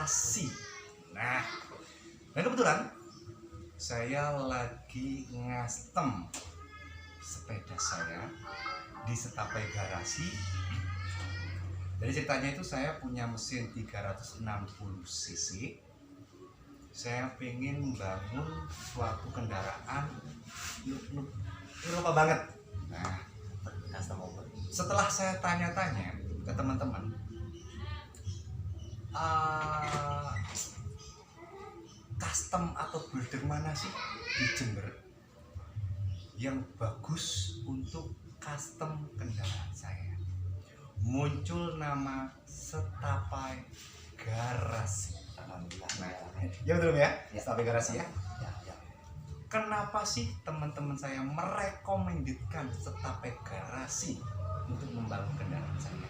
garasi. Nah, dan kebetulan saya lagi ngastem sepeda saya di Setapai Garasi. Jadi ceritanya itu saya punya mesin 360 cc. Saya pengen bangun suatu kendaraan lupa banget. Nah, setelah saya tanya-tanya ke teman-teman, custom atau builder mana sih di Jember yang bagus untuk custom kendaraan saya? Muncul nama Setapai Garasi. Alhamdulillah. Nah, ya betul ya, Ya. Setapai Garasi ya. Ya. Kenapa sih teman-teman saya merekomendasikan Setapai Garasi untuk membangun kendaraan saya?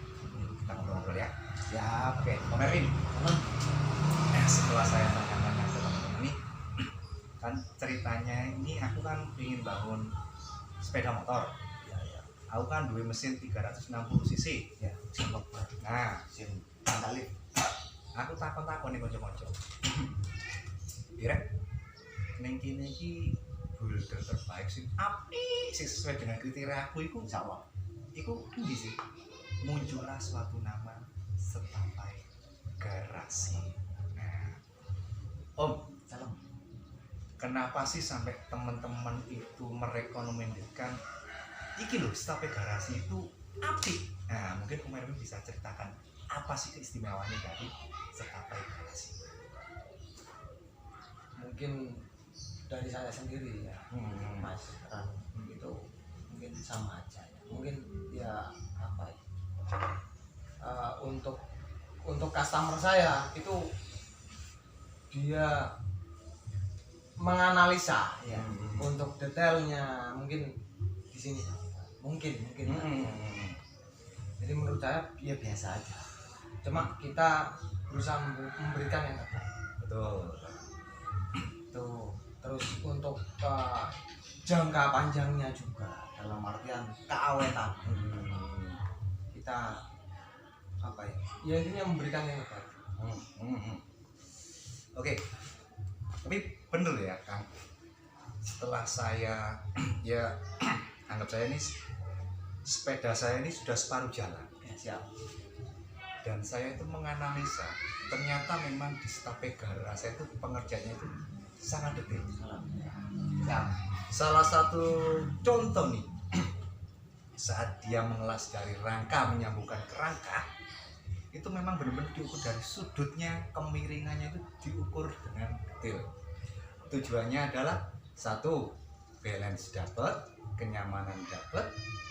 Kita ngobrol ya. Ya, Oke, Om Erwin. Setelah saya tanya-tanya ke teman-teman nih, kan ceritanya ini aku kan ingin bangun sepeda motor. Ya. Aku kan duwe mesin 360 cc. Ya, silok. Nah, Sin tandalip. aku takon-takon nih konco-konco. Kira ning kene iki builder terbaik sing apik sing sesuai dengan kriteria aku iku Insyaallah. iku endi sih? Muncullah suatu nama Setapai Garasi. Nah, Om, Salam. kenapa sih sampai teman-teman itu merekomendasikan iki loh Setapai Garasi itu apik? Nah, mungkin Om Erwin bisa ceritakan apa sih keistimewaannya dari Setapai Garasi? Mungkin dari saya sendiri ya, Mas Ran, itu mungkin sama aja ya. Mungkin ya apa ya? Untuk customer saya itu dia menganalisa ya, untuk detailnya mungkin di sini mungkin jadi menurut saya ya biasa aja, cuma kita berusaha memberikan yang terbaik. Betul. Tuh, terus untuk jangka panjangnya juga dalam artian keawetan kita apa ya intinya memberikan yang terbaik. Oke, tapi bener ya Kang, setelah saya ya anggap saya ini sepeda saya ini sudah separuh jalan Ya, siap. dan saya itu menganalisa ternyata memang di Setapai Garasi itu pengerjaannya itu sangat detail. Siap. Salah satu contoh nih, saat dia mengelas dari rangka menyambungkan ke rangka, itu memang benar-benar diukur dari sudutnya, kemiringannya itu diukur dengan detail. Tujuannya adalah satu, balance dapat, kenyamanan dapat,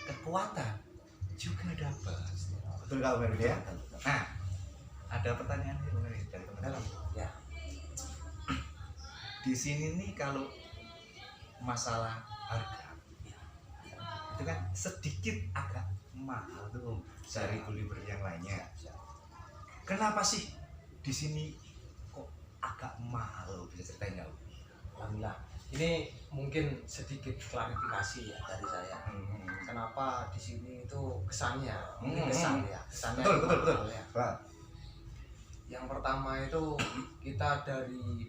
kekuatan juga dapat. Betul nggak Om Erwin ya? Nah, ada pertanyaan nih Om Erwin dari teman-teman. Ya. Di sini nih kalau masalah harga itu kan sedikit agak mahal tuh Om, dari Gulliver yang lainnya. Kenapa sih di sini kok agak mahal? Bisa ceritain nggak Om? Alhamdulillah. Ini mungkin sedikit klarifikasi ya dari saya. Kenapa di sini itu kesannya? Mungkin kesan ya. Kesannya Betul. ya. Pak. Yang pertama itu kita dari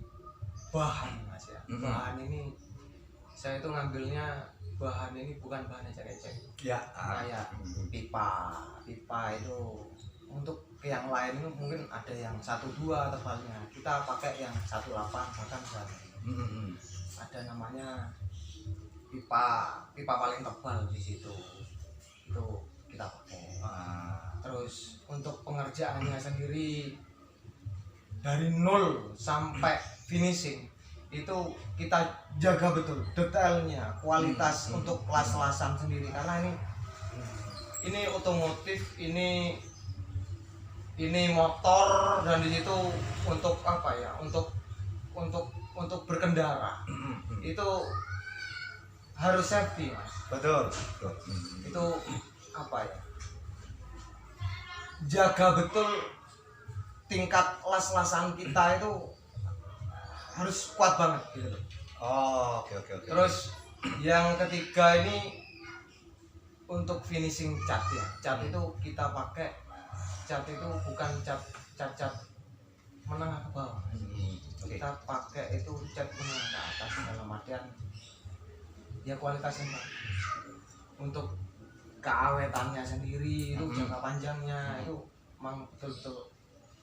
bahan Mas ya. Bahan ini saya itu ngambilnya bahan ini bukan bahan ecek-ecek. Ya, Kayak pipa itu untuk yang lain itu mungkin ada yang 1-2 tebalnya. Kita pakai yang 1,8 bahkan ada namanya pipa paling tebal di situ. Itu kita pakai. Terus untuk pengerjaannya sendiri dari 0 sampai finishing itu kita jaga betul detailnya, kualitas untuk las-lasan sendiri karena ini otomotif, ini motor dan di situ untuk apa ya? Untuk berkendara. Itu harus safety, Mas. Betul. Itu apa ya? Jaga betul tingkat las-lasan kita itu harus kuat banget gitu. Oh, oke. Terus yang ketiga ini untuk finishing cat ya. Cat itu kita pakai cat itu bukan cat menengah ke bawah. Oke. Kita pakai itu cat menengah ke atas dalam artian ya kualitasnya Pak. Untuk keawetannya sendiri itu jangka panjangnya itu memang betul-betul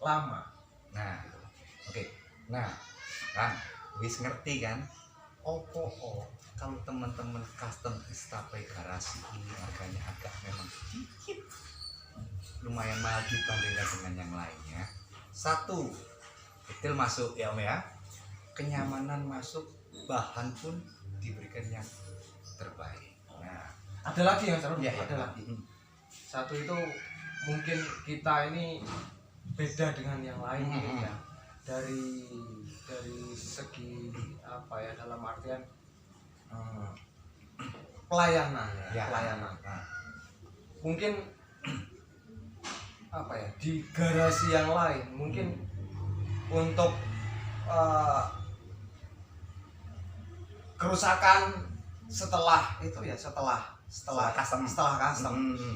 lama. Nah, oke. Nah, kan wis ngerti kan? Opo kalau teman-teman custom Vestape garasi ini harganya agak memang sedikit lumayan mahal dibandingkan dengan yang lainnya. Satu, detail masuk ya Om ya. Kenyamanan masuk, bahan pun diberikan yang terbaik. Nah, Ada lagi yang seru, ya, ada lagi. Satu itu mungkin kita ini beda dengan yang lain mungkin ya. Dari segi apa ya, dalam artian pelayanan ya, pelayanan. Nah, Mungkin apa ya, di garasi yang lain mungkin untuk kerusakan setelah itu ya, setelah custom.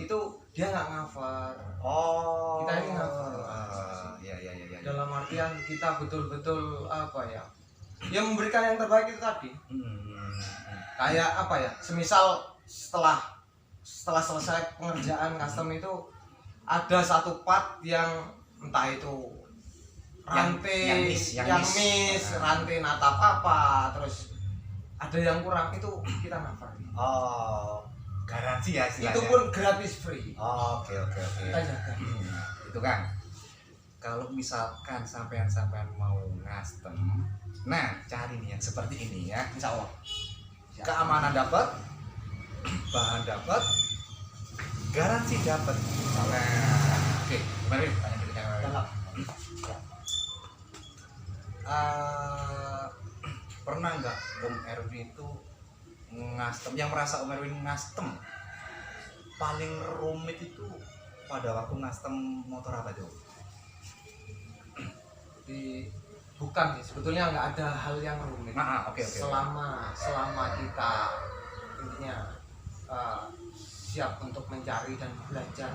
itu dia nggak cover. Oh, Kita ini cover. Ya. Dalam artian kita betul-betul apa ya, yang memberikan yang terbaik itu tadi. Kayak apa ya, semisal setelah selesai pengerjaan custom itu ada satu part yang entah itu rantai yang miss, rantai natap apa, terus ada yang kurang, itu kita cover. Oh, garansi ya istilahnya. Itu pun gratis free. Oke. Kita jaga. Itu kan. Kalau misalkan sampean mau custom, nah cari nih yang seperti ini ya. Insya Allah. Keamanan dapat, bahan dapat, garansi dapat. Oke, mari tanya kita. Pernah nggak Om Erwin itu ngastem, yang merasa Om Erwin ngastem paling rumit itu pada waktu ngastem motor apa tuh? Bukan sih, sebetulnya nggak ada hal yang rumit. Oke. Selama kita intinya siap untuk mencari dan belajar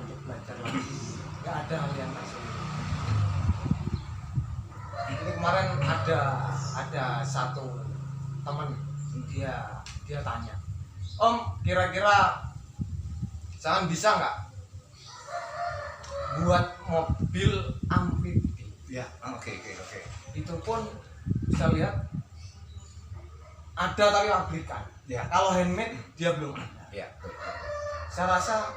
lagi, nggak ada hal yang sulit. Ini kemarin ada satu teman, dia tanya, Om, kira-kira jangan bisa nggak buat mobil amfibi? Ya, oke. Itu pun bisa lihat ada tapi pabrikan. Ya. Kalau handmade dia belum ada. Ya. Saya rasa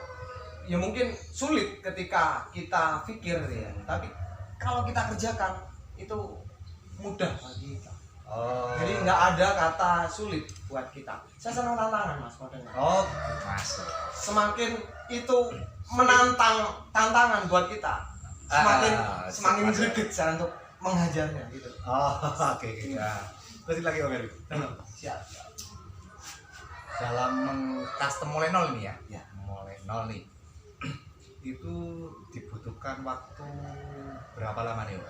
ya mungkin sulit ketika kita pikir ya, tapi kalau kita kerjakan itu mudah bagi kita. Oh. Jadi nggak ada kata sulit buat kita. Saya senang tantangan Mas modelnya. Oh, masuk. Semakin itu menantang tantangan buat kita, semakin greget saya untuk menghajarnya gitu. Oh, oke. Ya. Terus lagi Om Erwin. Siap. Dalam meng-custom mulai nol ini ya. Ya. Mulai nol nih. Itu dibutuhkan waktu berapa lama nih, Om?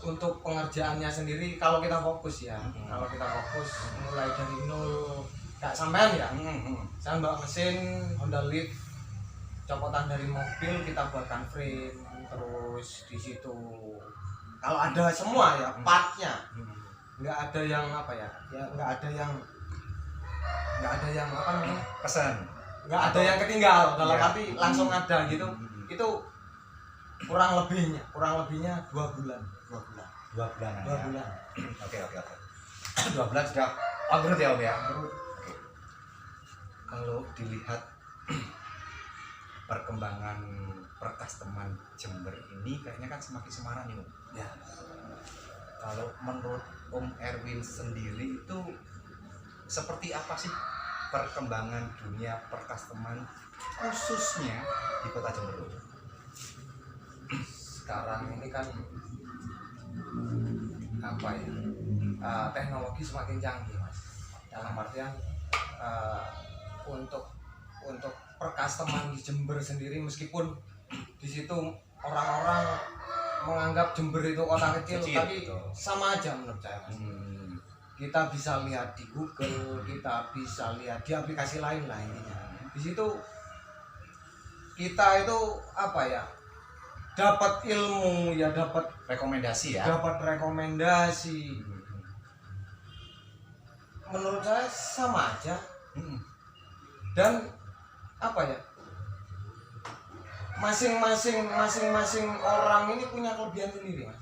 Untuk pengerjaannya sendiri kalau kita fokus ya, kalau kita fokus mulai dari nol, kayak sampean ya, saya bawa mesin Honda Leaf, copotan dari mobil kita buatkan frame, terus di situ kalau ada semua ya partnya, nggak ada yang apa ya, nggak ada yang apa namanya, Pesan. nggak ada yang ketinggal dalam Ya. arti langsung ada gitu. Itu kurang lebihnya 2 bulan. 2 bulan. 2 bulan. Oke. 2 bulan sudah on ya Om ya. Oke. Kalau dilihat perkembangan percustoman Jember ini kayaknya kan semakin semarak nih Om. Ya. Kalau menurut Om Erwin sendiri itu seperti apa sih perkembangan dunia percustoman khususnya di Kota Jember? Sekarang ini kan apa ya, teknologi semakin canggih Mas, dalam artian untuk percustoman di Jember sendiri, meskipun di situ orang-orang menganggap Jember itu kota kecil, tapi betul. sama aja menurut saya Mas. Kita bisa lihat di Google, kita bisa lihat di aplikasi lain lah intinya. Di situ kita itu apa ya, dapat ilmu ya, dapat rekomendasi ya. dapat rekomendasi. Menurut saya sama aja. Dan apa ya, masing-masing orang ini punya kelebihan sendiri, Mas.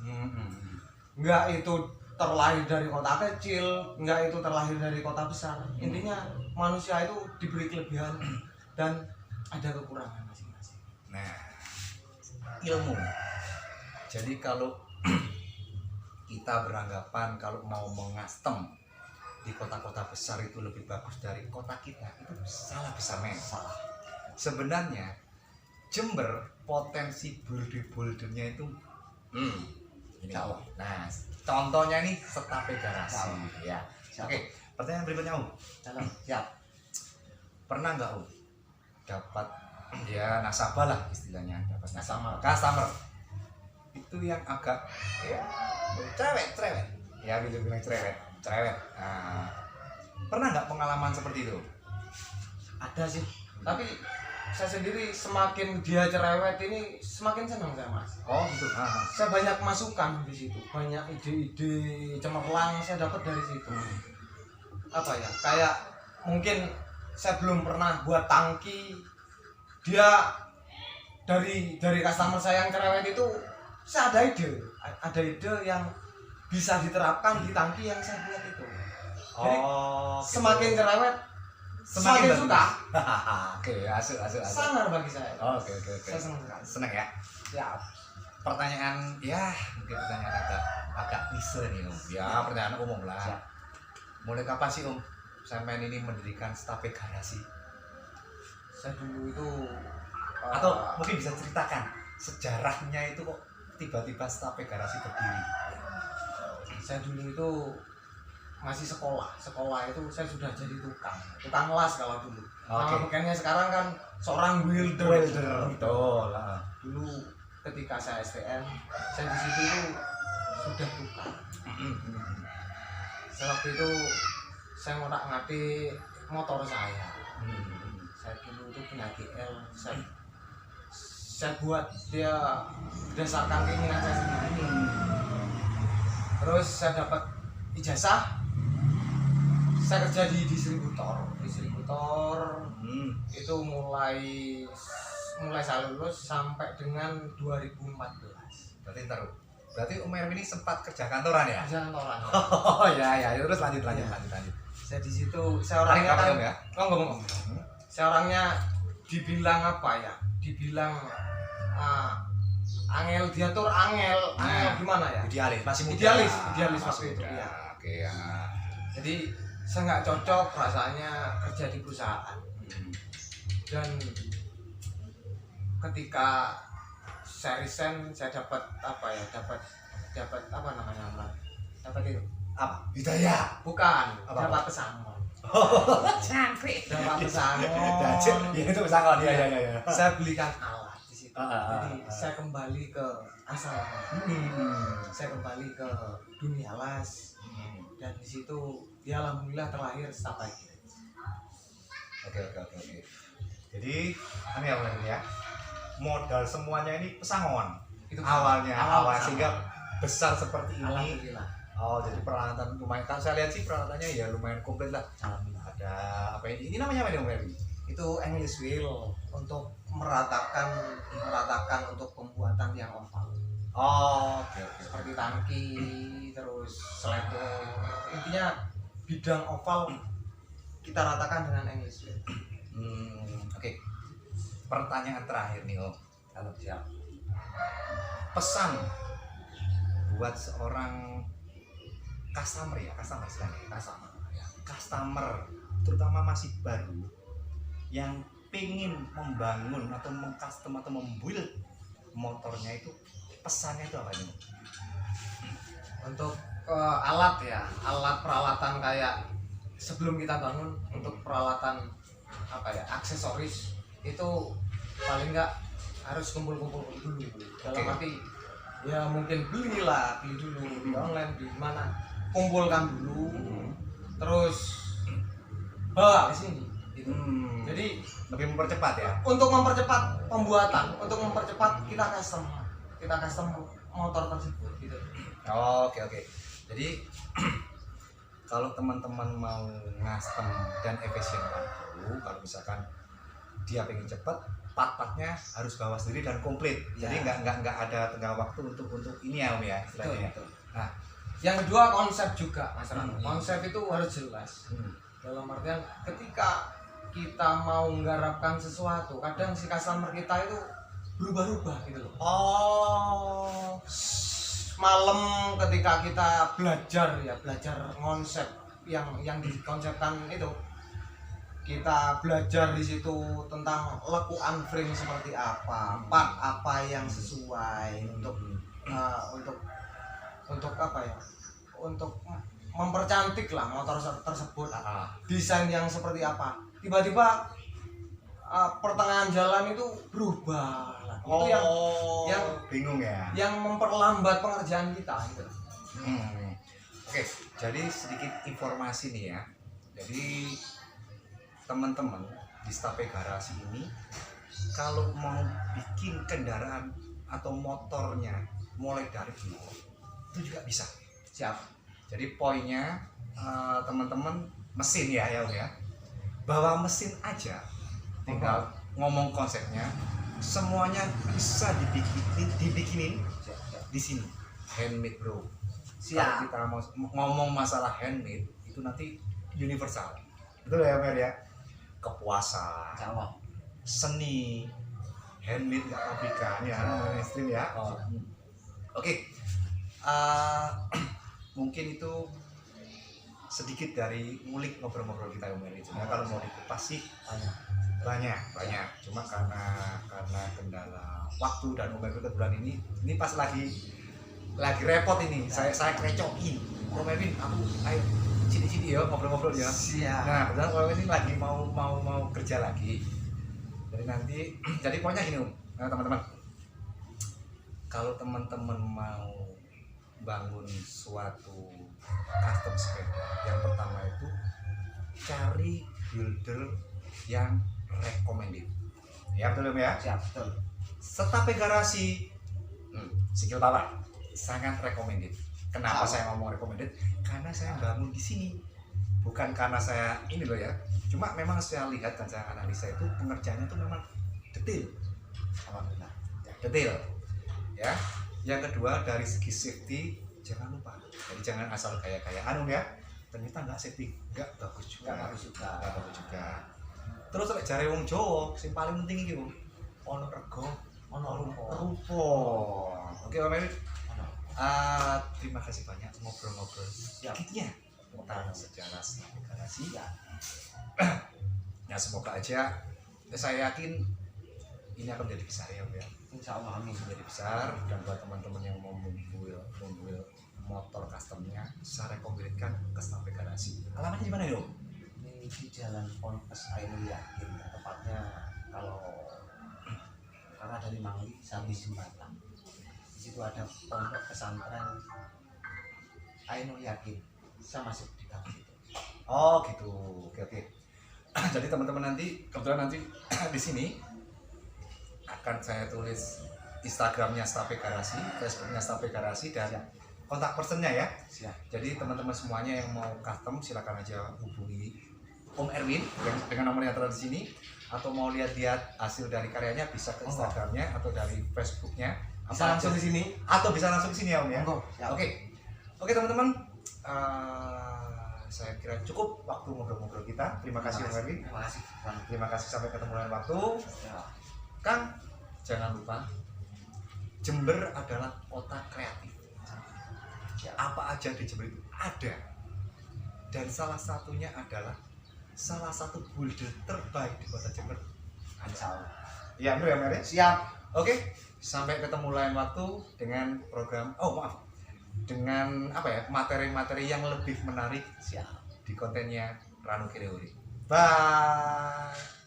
Nggak itu terlahir dari kota kecil, nggak itu terlahir dari kota besar. Intinya manusia itu diberi kelebihan dan ada kekurangan masing-masing. Nah, ilmu. Jadi kalau kita beranggapan kalau mau mengastem di kota-kota besar itu lebih bagus dari kota kita, itu salah besar, men. Salah. Sebenarnya Jember potensi boulder-bouldernya itu ini. Jauh. Nah, contohnya nih Setape Garasi Jauh. ya. Siap. Oke, pertanyaan berikutnya Om. Dalam siap. Pernah nggak Om dapat ya nasabah lah istilahnya, dapat customer itu yang agak ya cerewet ya, bilang cerewet. Nah, pernah nggak pengalaman seperti itu? Ada sih, tapi saya sendiri semakin dia cerewet ini semakin senang saya, Mas. Oh gitu. Saya banyak masukan di situ, banyak ide-ide cemerlang saya dapat dari situ. Apa ya, kayak mungkin saya belum pernah buat tangki, dia dari customer saya yang cerewet itu saya ada ide yang bisa diterapkan di tangki yang saya buat itu. Jadi semakin cerewet semakin suka. Oke, asik. Sangat bagi saya. Oke. Saya senang sekali. Seneng ya. Ya, Pertanyaan ya mungkin pertanyaan agak niche nih Om. Ya pertanyaan umum lah. Siap. Mulai kapan sih Om sampean ini mendirikan Setape Garasi? saya dulu itu Atau mungkin bisa ceritakan sejarahnya itu kok tiba-tiba Setape Garasi berdiri? saya dulu itu masih sekolah itu saya sudah jadi tukang las kalau dulu. Nama bukannya sekarang kan seorang welder. Betul. Dulu ketika saya STM, saya di situ itu sudah tukang. Saya waktu itu saya ngotak-ngatik motor saya. Saya dulu itu punya GL, saya buat dia berdasarkan keinginan saya sendiri. Terus saya dapat ijazah, saya kerja di distributor itu mulai saya lulus sampai dengan 2014. Berarti Om Erwin ini sempat kerja kantoran ya? Kerja kantoran. Oh ya, terus lanjut. Saya di situ, saya orangnya kan ya? ngomong. Saya orangnya dibilang apa ya? Dibilang angel, diatur angel gimana ya? Idealis, masih muda. Idealis waktu itu ya. Oke ya. Jadi saya nggak cocok rasanya kerja di perusahaan. Dan ketika saya resign, saya dapat itu Apa? Hidayah. bukan Apa? dapat pesangon. Cantik. Dapat pesangon. Ya itu pesangon ya. Saya belikan alat di situ. Ah. Jadi saya kembali ke asal. Saya kembali ke dunia las. Dan di situ dia alhamdulillah terlahir Setape. Oke. Jadi ya. Modal semuanya ini pesangon. Itu Awal pesangon. sehingga besar seperti ini. Alhamdulillah. Oh, jadi peralatan lumayan. Kan saya lihat sih peralatannya ya lumayan komplit lah. Alhamdulillah. Ada apa ini? Ini namanya apa nih Om Erwin? Itu English wheel untuk meratakan untuk pembuatan yang oval. Oh, oke. Seperti tangki, terus sledor. Intinya bidang oval kita ratakan dengan English wheel. Oke. Pertanyaan terakhir nih Om. Kalau siap. Pesan buat seorang customer terutama masih baru yang pengen membangun atau mengcustom atau membuild motornya itu, pesannya itu apa nih? Untuk alat peralatan kayak sebelum kita bangun, untuk peralatan aksesoris itu paling enggak harus kumpul-kumpul dulu. Dalam arti ya mungkin beli dulu di online, di mana, kumpulkan dulu, terus bawa ke sini gitu. Jadi lebih mempercepat ya. untuk mempercepat pembuatan, untuk mempercepat kita custom. kita custom motor tersebut gitu. Oke oke. Jadi kalau teman-teman mau custom dan efisien waktu, kalau misalkan dia pengen cepet, part-partnya harus bawa sendiri dan komplit. Ya. Jadi nggak ada tengah waktu untuk ini ya Om ya istilahnya. Betul. Nah, Yang kedua konsep juga Mas Rano. Hmm. Konsep itu harus jelas. hmm. Dalam artian ketika kita mau menggarapkan sesuatu, kadang si customer kita itu berubah-ubah gitu loh. Oh, Malam ketika kita belajar konsep yang dikonsepkan itu, kita belajar di situ tentang lekuan frame seperti apa, part apa yang sesuai untuk apa ya, untuk mempercantik lah motor tersebut, desain yang seperti apa, tiba-tiba pertengahan jalan itu berubah lah. Itu yang bingung ya. yang memperlambat pengerjaan kita gitu. Oke, jadi sedikit informasi nih ya. Jadi teman-teman di Stape Garasi ini kalau mau bikin kendaraan atau motornya mulai dari nol itu juga bisa. Siap. Jadi poinnya teman-teman mesin ya Om ya. Bawa mesin aja, tinggal ngomong konsepnya, semuanya bisa dibikinin di sini. Handmade bro. Kalau kita mau ngomong masalah handmade itu nanti universal. Betul ya Mer ya? Kepuasan, seni, handmade nggak pabrikan ya, mainstream ya. Oke. Mungkin itu sedikit dari ngulik ngobrol-ngobrol kita Om Eri. Cuma kalau mau dikupas sih banyak. Cuma karena kendala waktu dan Om Eri kebetulan ini pas lagi repot ini. Saya kerecokin. Om Eri, ayo sini ya ngobrol-ngobrol ya. Siap. Nah, kebetulan Om Eri lagi mau kerja lagi. Jadi pokoknya gini Om, teman-teman. Kalau teman-teman mau bangun suatu custom sepeda, yang pertama itu cari builder yang recommended. Ya betul ya? Siap, betul. Stape Garasi skill power sangat recommended. Kenapa saya ngomong recommended? Karena saya bangun di sini. Bukan karena saya ini loh ya. Cuma memang saya lihat dan saya analisa itu pengerjaannya itu memang detail. Alhamdulillah. Detail. Ya. Yang kedua dari segi safety jangan lupa. Jadi jangan asal kayak-kayak ya. Ternyata nggak safety, nggak bagus juga. Terus lek jare wong Jawa, sing paling penting iki, Bu. Ono rego, ono rupa. Oke, Om Eri. Terima kasih banyak ngobrol-ngobrol sedikitnya tentang sejarah Stape Garasi. Ya semoga aja saya yakin ini akan menjadi besar ya Om ya. Insya Allah amin. Menjadi besar dan buat teman-teman yang mau membuil motor customnya bisa rekomendasikan ke Stape Garasi. Alamatnya di mana ya Om? Ini di Jalan Ponpes Ainul Yakin, tepatnya kalau karena dari Mangli sampai Jembatan. Di situ ada pondok pesantren Ainul Yakin. Saya masih di kampung itu. Oh gitu. Oke. Jadi teman-teman kebetulan nanti di sini akan saya tulis Instagramnya Stape Garasi, Facebooknya Stape Garasi dan kontak personnya ya. Siap. Jadi teman-teman semuanya yang mau custom silakan aja hubungi Om Erwin dengan nomor yang tertera di sini, atau mau lihat-lihat hasil dari karyanya bisa ke Instagramnya atau dari Facebooknya. Bisa langsung di sini atau bisa langsung di sini ya Om ya. Oke teman-teman, saya kira cukup waktu ngobrol-ngobrol kita. Terima kasih Om Erwin. Terima kasih sampai ketemu lain waktu. Kang, jangan lupa Jember adalah kota kreatif. Apa aja di Jember itu ada. Dan salah satunya adalah salah satu builder terbaik di kota Jember. Iya, benar ya Mer? Siap. Oke, sampai ketemu lain waktu dengan program. Dengan materi-materi yang lebih menarik. Siap. Di kontennya Rano Kireuri. Bye.